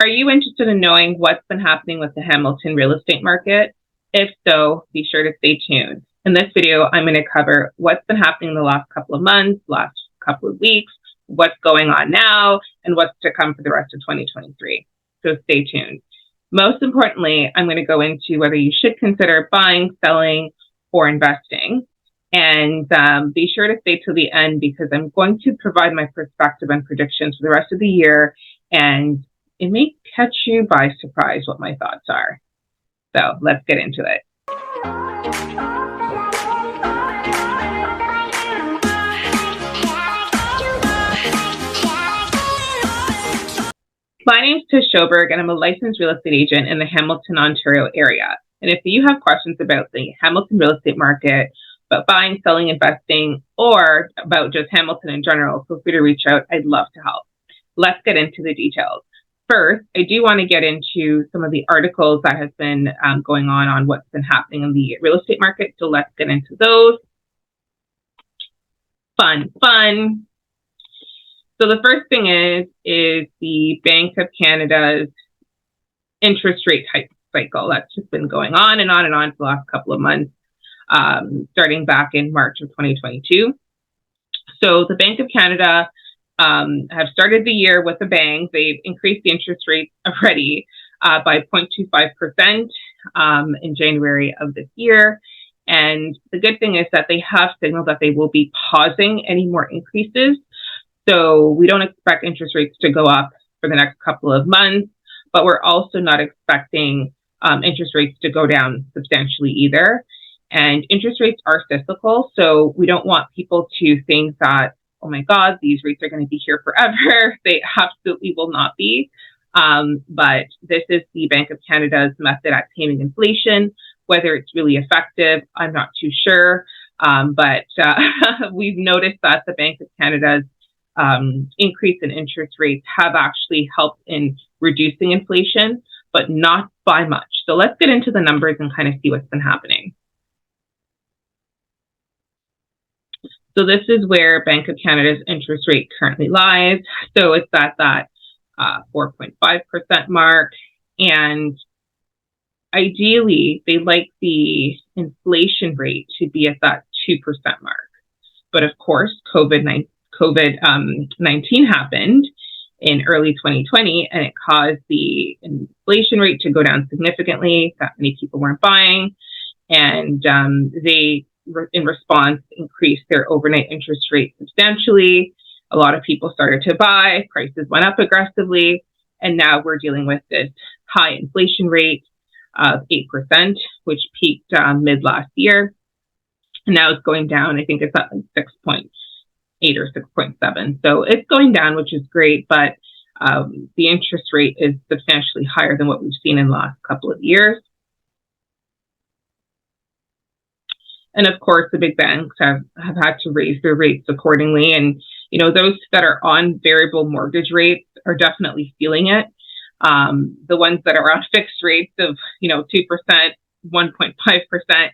Are you interested in knowing what's been happening with the Hamilton real estate market? If so, be sure to stay tuned. In this video, I'm going to cover what's been happening in the last couple of months, last couple of weeks, what's going on now, and what's to come for the rest of 2023. So stay tuned. Most importantly, I'm going to go into whether you should consider buying, selling, or investing. And be sure to stay till the end because I'm going to provide my perspective and predictions for the rest of the year, and it may catch you by surprise what my thoughts are. So let's get into it. My name is Tish Schoberg, and I'm a licensed real estate agent in the Hamilton, Ontario area. And if you have questions about the Hamilton real estate market, about buying, selling, investing, or about just Hamilton in general, feel free to reach out. I'd love to help. Let's get into the details. First, I do want to get into some of the articles that have been going on what's been happening in the real estate market. So let's get into those. Fun. So the first thing is the Bank of Canada's interest rate hike cycle. That's just been going on and on and on for the last couple of months, starting back in March of 2022. So the Bank of Canada have started the year with a bang. They've increased the interest rate already by 0.25% in January of this year. And the good thing is that they have signaled that they will be pausing any more increases. So we don't expect interest rates to go up for the next couple of months, but we're also not expecting interest rates to go down substantially either. And interest rates are cyclical, so we don't want people to think that, oh my God, these rates are going to be here forever. They absolutely will not be. But this is the Bank of Canada's method at taming inflation. Whether it's really effective, I'm not too sure. But we've noticed that the Bank of Canada's increase in interest rates have actually helped in reducing inflation, but not by much. So let's get into the numbers and kind of see what's been happening. So this is where Bank of Canada's interest rate currently lies. So it's at that 4.5% mark. And ideally, they'd like the inflation rate to be at that 2% mark. But of course, COVID-19 happened in early 2020, and it caused the inflation rate to go down significantly. That many people weren't buying. And they, in response, increased their overnight interest rate substantially. A lot of people started to buy, prices went up aggressively, and now we're dealing with this high inflation rate of 8%, which peaked mid last year. And now it's going down. I think it's at like 6.8 or 6.7. So it's going down, which is great, but the interest rate is substantially higher than what we've seen in the last couple of years. And of course, the big banks have had to raise their rates accordingly. And, you know, those that are on variable mortgage rates are definitely feeling it. The ones that are on fixed rates of, 2%, 1.5%,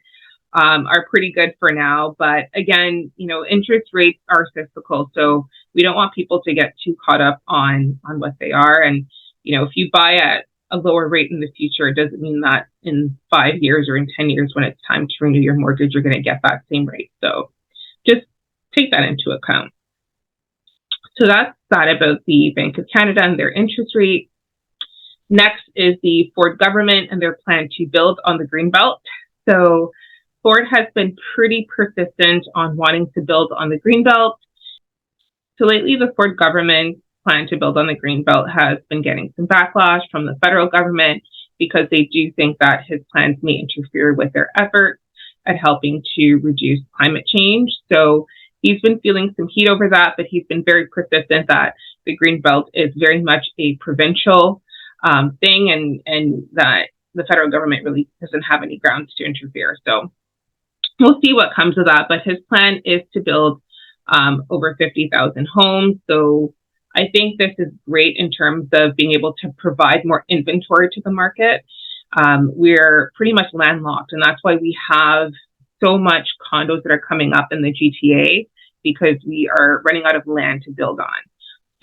are pretty good for now. But again, interest rates are cyclical. So we don't want people to get too caught up on what they are. And, if you buy at a lower rate in the future, it doesn't mean that in 5 years or in 10 years when it's time to renew your mortgage, you're going to get that same rate. So just take that into account. So that's that about the Bank of Canada and their interest rate. Next is the Ford government and their plan to build on the Greenbelt. So Ford has been pretty persistent on wanting to build on the Greenbelt. So lately, the Ford government plan to build on the Greenbelt has been getting some backlash from the federal government because they do think that his plans may interfere with their efforts at helping to reduce climate change. So he's been feeling some heat over that, but he's been very persistent that the Greenbelt is very much a provincial thing and that the federal government really doesn't have any grounds to interfere. So we'll see what comes of that. But his plan is to build over 50,000 homes. So I think this is great in terms of being able to provide more inventory to the market. We're pretty much landlocked, and that's why we have so much condos that are coming up in the GTA because we are running out of land to build on.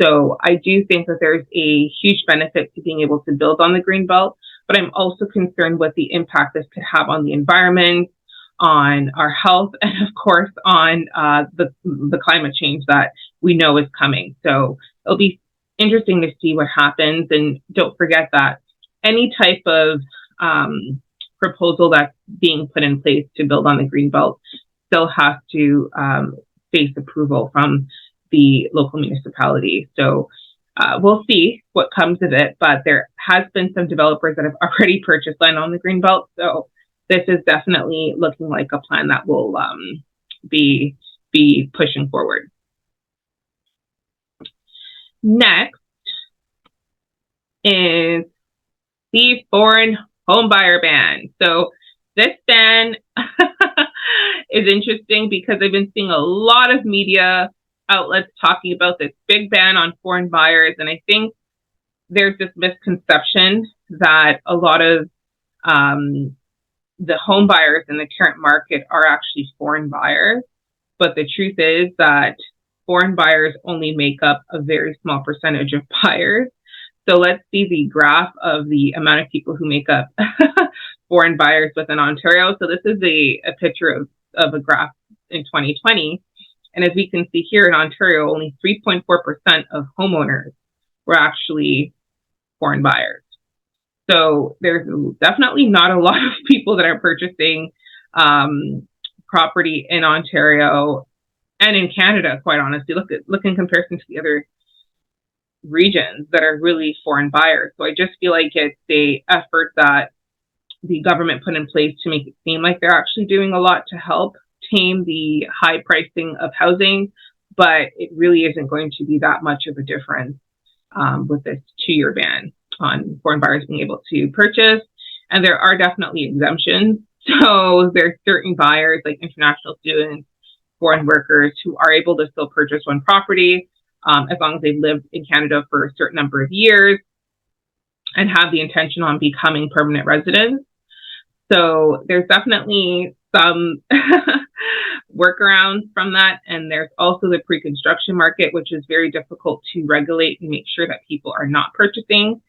So I do think that there's a huge benefit to being able to build on the green belt, but I'm also concerned with the impact this could have on the environment, on our health, and of course on the climate change that we know is coming. So it'll be interesting to see what happens. And don't forget that any type of proposal that's being put in place to build on the green belt still has to face approval from the local municipality. So we'll see what comes of it, but there has been some developers that have already purchased land on the green belt. So this is definitely looking like a plan that will be pushing forward. Next is the foreign homebuyer ban. So this ban is interesting because I've been seeing a lot of media outlets talking about this big ban on foreign buyers, and I think there's this misconception that a lot of the home buyers in the current market are actually foreign buyers, but the truth is that foreign buyers only make up a very small percentage of buyers. So let's see the graph of the amount of people who make up foreign buyers within Ontario. So this is a picture of a graph in 2020. And as we can see here in Ontario, only 3.4% of homeowners were actually foreign buyers. So there's definitely not a lot of people that are purchasing property in Ontario and in Canada, quite honestly. Look in comparison to the other regions that are really foreign buyers. So I just feel like it's a effort that the government put in place to make it seem like they're actually doing a lot to help tame the high pricing of housing, but it really isn't going to be that much of a difference with this 2-year ban on foreign buyers being able to purchase. And there are definitely exemptions. So there's certain buyers like international students, foreign workers who are able to still purchase one property as long as they've lived in Canada for a certain number of years and have the intention on becoming permanent residents. So there's definitely some workarounds from that. And there's also the pre-construction market, which is very difficult to regulate and make sure that people are not purchasing.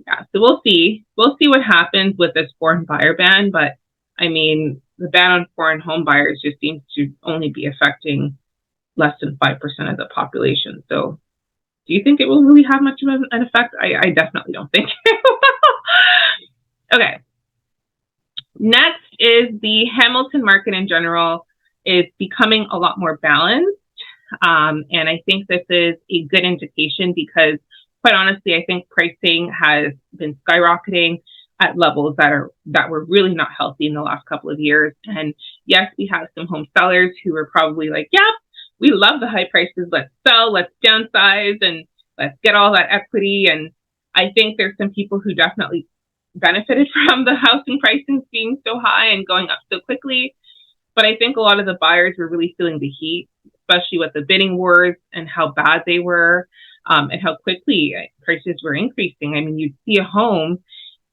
Yeah, so we'll see what happens with this foreign buyer ban. But I mean, the ban on foreign home buyers just seems to only be affecting less than 5% of the population. So do you think it will really have much of an effect? I definitely don't think it will. Okay. Next is the Hamilton market in general is becoming a lot more balanced. And I think this is a good indication because, quite honestly, I think pricing has been skyrocketing at levels that were really not healthy in the last couple of years. And yes, we have some home sellers who are probably like, yeah, we love the high prices. Let's sell, let's downsize, and let's get all that equity. And I think there's some people who definitely benefited from the housing prices being so high and going up so quickly. But I think a lot of the buyers were really feeling the heat, especially with the bidding wars and how bad they were and how quickly prices were increasing. I mean, you'd see a home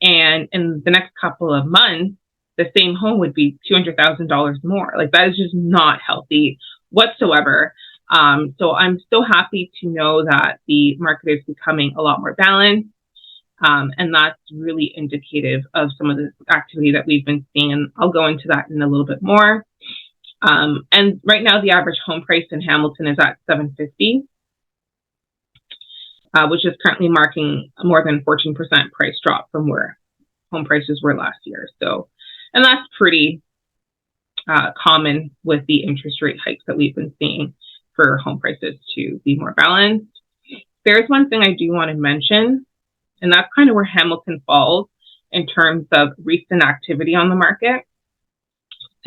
and in the next couple of months, the same home would be $200,000 more. Like that is just not healthy whatsoever. So I'm so happy to know that the market is becoming a lot more balanced. And that's really indicative of some of the activity that we've been seeing. And I'll go into that in a little bit more. And right now, the average home price in Hamilton is at $750, which is currently marking more than 14% price drop from where home prices were last year. So, and that's pretty common with the interest rate hikes that we've been seeing for home prices to be more balanced. There's one thing I do want to mention, and that's kind of where Hamilton falls in terms of recent activity on the market.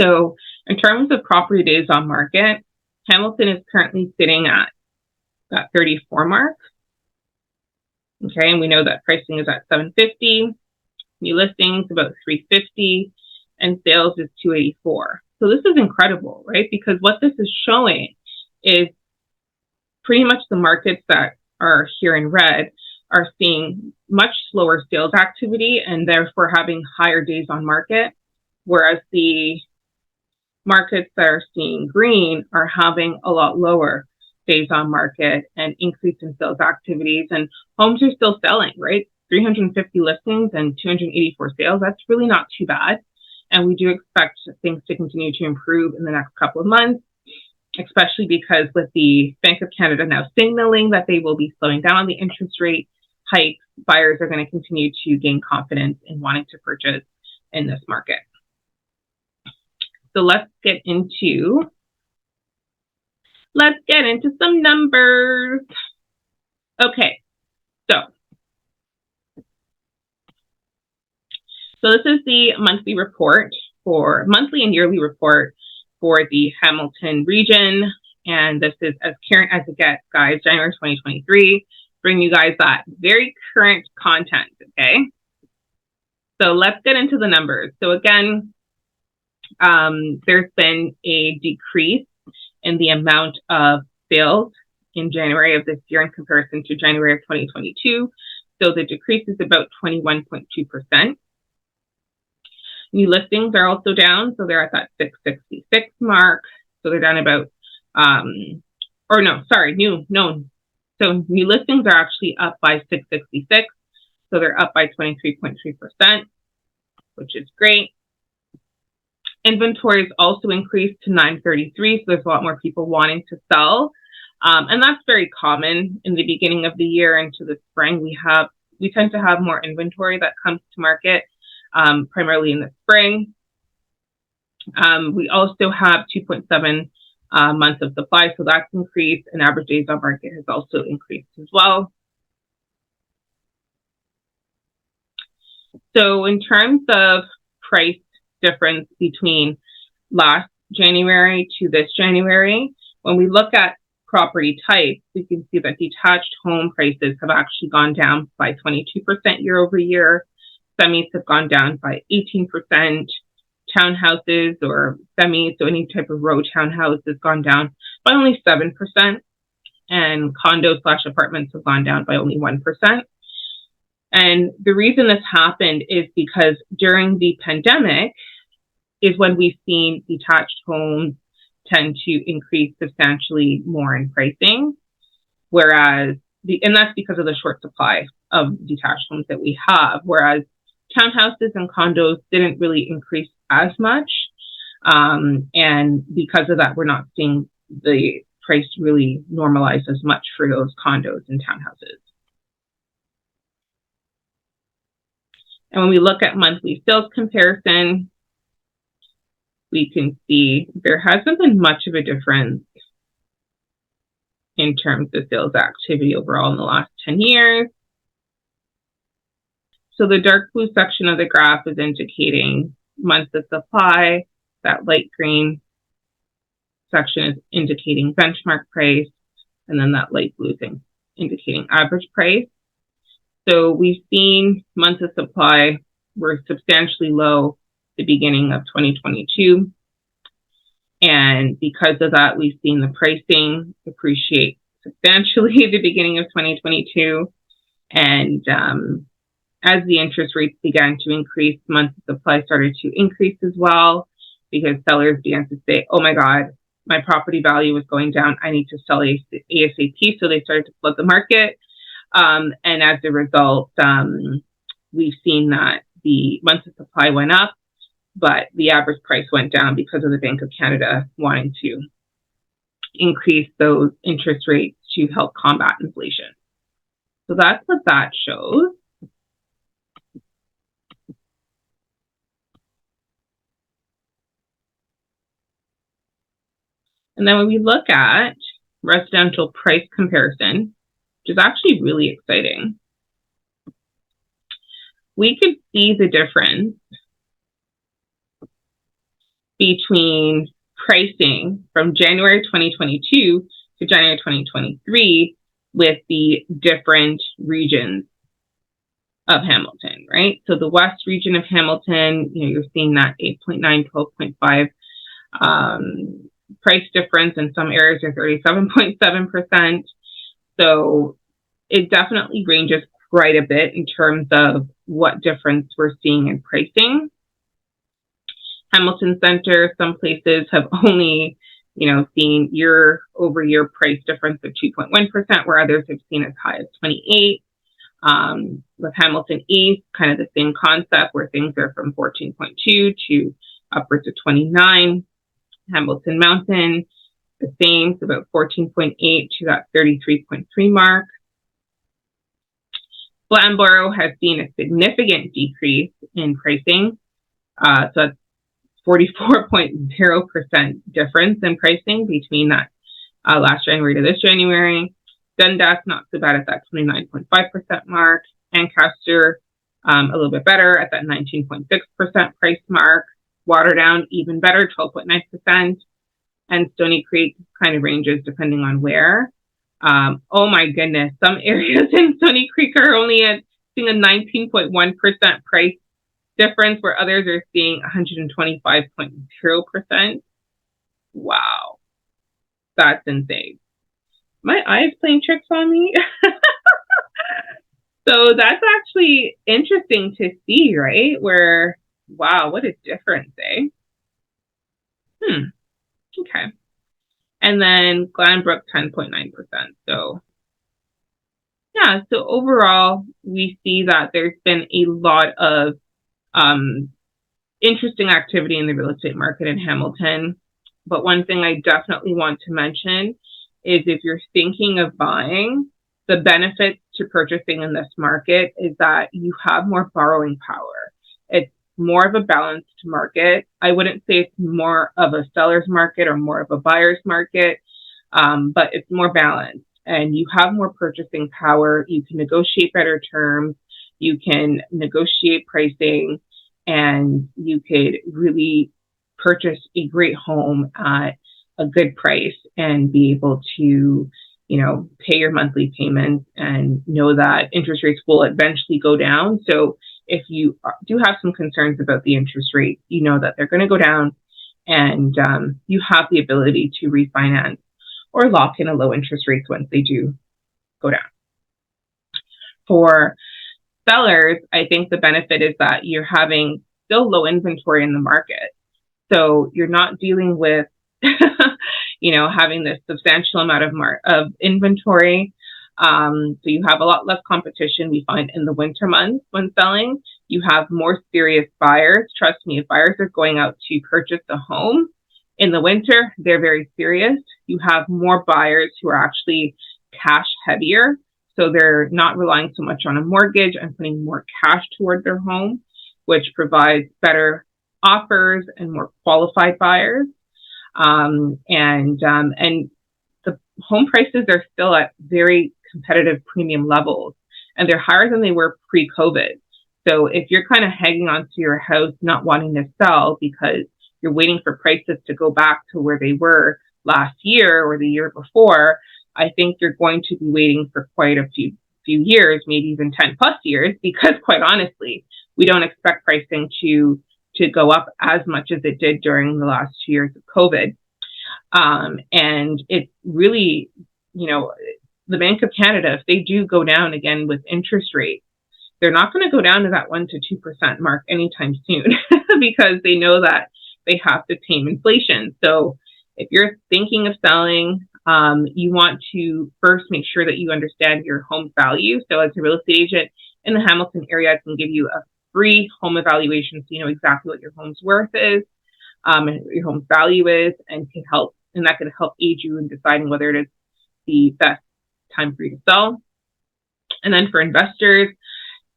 So in terms of property days on market, Hamilton is currently sitting at that 34 mark. Okay, and we know that pricing is at $750, new listings about $350, and sales is $284. So this is incredible, right? Because what this is showing is pretty much the markets that are here in red are seeing much slower sales activity and therefore having higher days on market, whereas the markets that are seeing green are having a lot lower days on market and increase in sales activities, and homes are still selling, right? 350 listings and 284 sales. That's really not too bad. And we do expect things to continue to improve in the next couple of months, especially because with the Bank of Canada now signaling that they will be slowing down on the interest rate hikes, buyers are going to continue to gain confidence in wanting to purchase in this market. So let's get into some numbers. Okay, so this is the monthly and yearly report for the Hamilton region, and this is as current as it gets, guys. January 2023, bring you guys that very current content. Okay, so let's get into the numbers. So again, there's been a decrease in the amount of sales in January of this year in comparison to January of 2022. So the decrease is about 21.2%. New listings are also down, so they're at that 666 mark. So they're down about, So new listings are actually up by 666. So they're up by 23.3%, which is great. Inventories also increased to 933, so there's a lot more people wanting to sell. And that's very common in the beginning of the year into the spring. We tend to have more inventory that comes to market, primarily in the spring. We also have 2.7 months of supply, so that's increased, and average days on market has also increased as well. So in terms of price difference between last January to this January, when we look at property types, we can see that detached home prices have actually gone down by 22% year over year. Semis have gone down by 18%. Townhouses or semis, so any type of row townhouse, has gone down by only 7%. And condos/apartments have gone down by only 1%. And the reason this happened is because during the pandemic is when we've seen detached homes tend to increase substantially more in pricing, whereas and that's because of the short supply of detached homes that we have, whereas townhouses and condos didn't really increase as much. And because of that, we're not seeing the price really normalize as much for those condos and townhouses. And when we look at monthly sales comparison, we can see there hasn't been much of a difference in terms of sales activity overall in the last 10 years. So the dark blue section of the graph is indicating months of supply. That light green section is indicating benchmark price, and then that light blue thing indicating average price. So we've seen months of supply were substantially low at the beginning of 2022. And because of that, we've seen the pricing appreciate substantially at the beginning of 2022. And as the interest rates began to increase, months of supply started to increase as well, because sellers began to say, oh my God, my property value is going down. I need to sell ASAP. So they started to flood the market. And as a result, we've seen that the months of supply went up, but the average price went down because of the Bank of Canada wanting to increase those interest rates to help combat inflation. So that's what that shows. And then when we look at residential price comparison, which is actually really exciting, we could see the difference between pricing from January 2022 to January 2023 with the different regions of Hamilton, right? So the West region of Hamilton, you're seeing that 8.9, 12.5 price difference. In some areas are 37.7%. So it definitely ranges quite a bit in terms of what difference we're seeing in pricing. Hamilton Center, some places have only seeing year-over-year price difference of 2.1%, where others have seen as high as 28. With Hamilton East, kind of the same concept, where things are from 14.2 to upwards of 29. Hamilton Mountain, the same, so about 14.8 to that 33.3 mark. Flamborough has seen a significant decrease in pricing. So that's 44.0% difference in pricing between that last January to this January. Dundas, not so bad at that 29.5% mark. Ancaster, a little bit better at that 19.6% price mark. Waterdown, even better, 12.9%. And Stony Creek kind of ranges depending on where. Oh my goodness, some areas in Stony Creek are only seeing a 19.1% price difference, where others are seeing 125.0%. Wow, that's insane. My eye's playing tricks on me. So that's actually interesting to see, right? Where, wow, what a difference, eh? Okay. And then Glenbrook, 10.9%. So yeah, so overall, we see that there's been a lot of interesting activity in the real estate market in Hamilton. But one thing I definitely want to mention is, if you're thinking of buying, the benefits to purchasing in this market is that you have more borrowing power. It's more of a balanced market. I wouldn't say it's more of a seller's market or more of a buyer's market, but it's more balanced, and you have more purchasing power. You can negotiate better terms. You can negotiate pricing, and you could really purchase a great home at a good price and be able to, pay your monthly payments and know that interest rates will eventually go down. So if you do have some concerns about the interest rate, you know that they're going to go down, and you have the ability to refinance or lock in a low interest rates once they do go down. For sellers, I think the benefit is that you're having still low inventory in the market. So you're not dealing with, having this substantial amount of inventory. So you have a lot less competition, we find, in the winter months when selling. You have more serious buyers. Trust me, if buyers are going out to purchase a home in the winter, they're very serious. You have more buyers who are actually cash heavier. So they're not relying so much on a mortgage and putting more cash toward their home, which provides better offers and more qualified buyers. And the home prices are still at very competitive premium levels, and they're higher than they were pre-COVID. So if you're kind of hanging on to your house, not wanting to sell because you're waiting for prices to go back to where they were last year or the year before, I think you're going to be waiting for quite a few years, maybe even 10 plus years, because quite honestly, we don't expect pricing to go up as much as it did during the last 2 years of COVID. And it's really, the Bank of Canada, if they do go down again with interest rates, they're not going to go down to that 1% to 2% mark anytime soon because they know that they have to tame inflation. So if you're thinking of selling, you want to first make sure that you understand your home's value. So as a real estate agent in the Hamilton area, I can give you a free home evaluation so you know exactly what your home's worth is, and what your home's value is, and that can help aid you in deciding whether it is the best time for you to sell. And then for investors,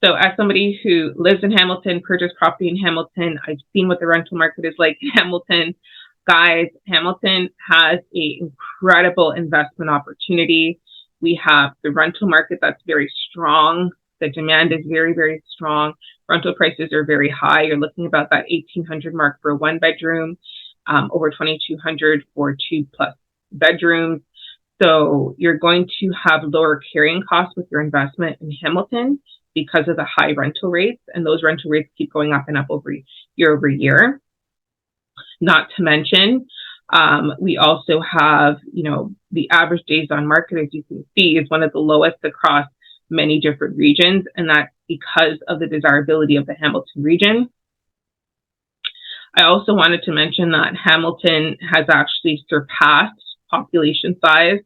so as somebody who lives in Hamilton, purchased property in Hamilton, I've seen what the rental market is like in Hamilton. Guys, Hamilton has an incredible investment opportunity. We have the rental market that's very strong. The demand is very, very strong. Rental prices are very high. You're looking about that 1,800 mark for a 1-bedroom, over 2,200 for 2+ bedrooms. So you're going to have lower carrying costs with your investment in Hamilton because of the high rental rates, and those rental rates keep going up and up year over year. Not to mention, we also have, the average days on market, as you can see, is one of the lowest across many different regions, and that's because of the desirability of the Hamilton region. I also wanted to mention that Hamilton has actually surpassed population size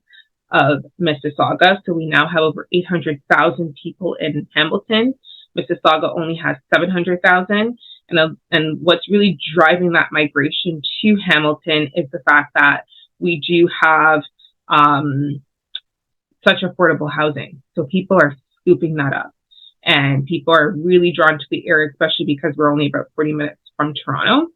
of Mississauga. So we now have over 800,000 people in Hamilton. Mississauga only has 700,000. And what's really driving that migration to Hamilton is the fact that we do have such affordable housing. So people are scooping that up. And people are really drawn to the area, especially because we're only about 40 minutes from Toronto.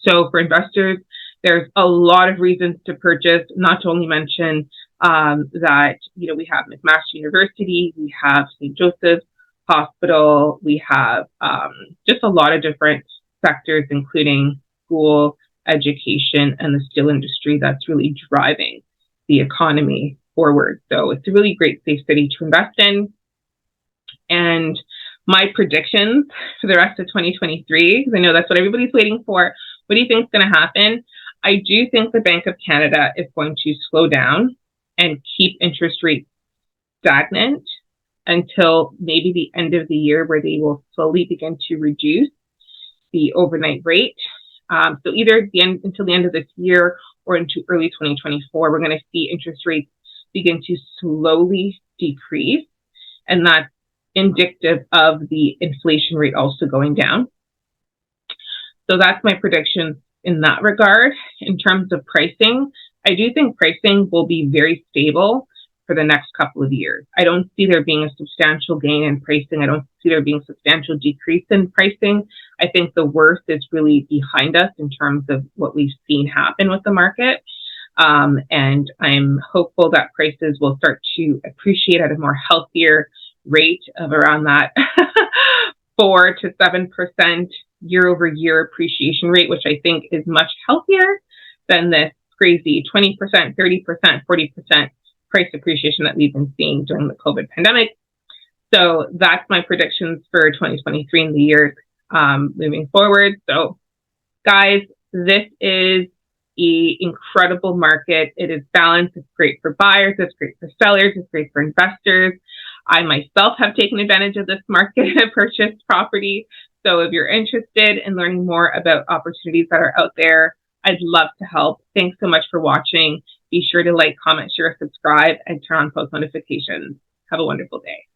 So for investors, there's a lot of reasons to purchase, not to only mention that, we have McMaster University, we have St. Joseph's Hospital, we have just a lot of different sectors, including school, education, and the steel industry that's really driving the economy forward. So it's a really great safe city to invest in. And my predictions for the rest of 2023, because I know that's what everybody's waiting for. What do you think is going to happen? I do think the Bank of Canada is going to slow down and keep interest rates stagnant until maybe the end of the year, where they will slowly begin to reduce the overnight rate. So either until the end of this year or into early 2024, we're going to see interest rates begin to slowly decrease. And that's indicative of the inflation rate also going down. So that's my prediction in that regard. In terms of pricing, I do think pricing will be very stable for the next couple of years. I don't see there being a substantial gain in pricing. I don't see there being a substantial decrease in pricing. I think the worst is really behind us in terms of what we've seen happen with the market. And I'm hopeful that prices will start to appreciate at a more healthier rate of around that 4 to 7% year over year appreciation rate, which I think is much healthier than this crazy 20%, 30%, 40% price appreciation that we've been seeing during the COVID pandemic. So that's my predictions for 2023 and the years moving forward. So guys, this is an incredible market. It is balanced. It's great for buyers. It's great for sellers. It's great for investors. I myself have taken advantage of this market and purchased property. So if you're interested in learning more about opportunities that are out there, I'd love to help. Thanks so much for watching. Be sure to like, comment, share, subscribe, and turn on post notifications. Have a wonderful day.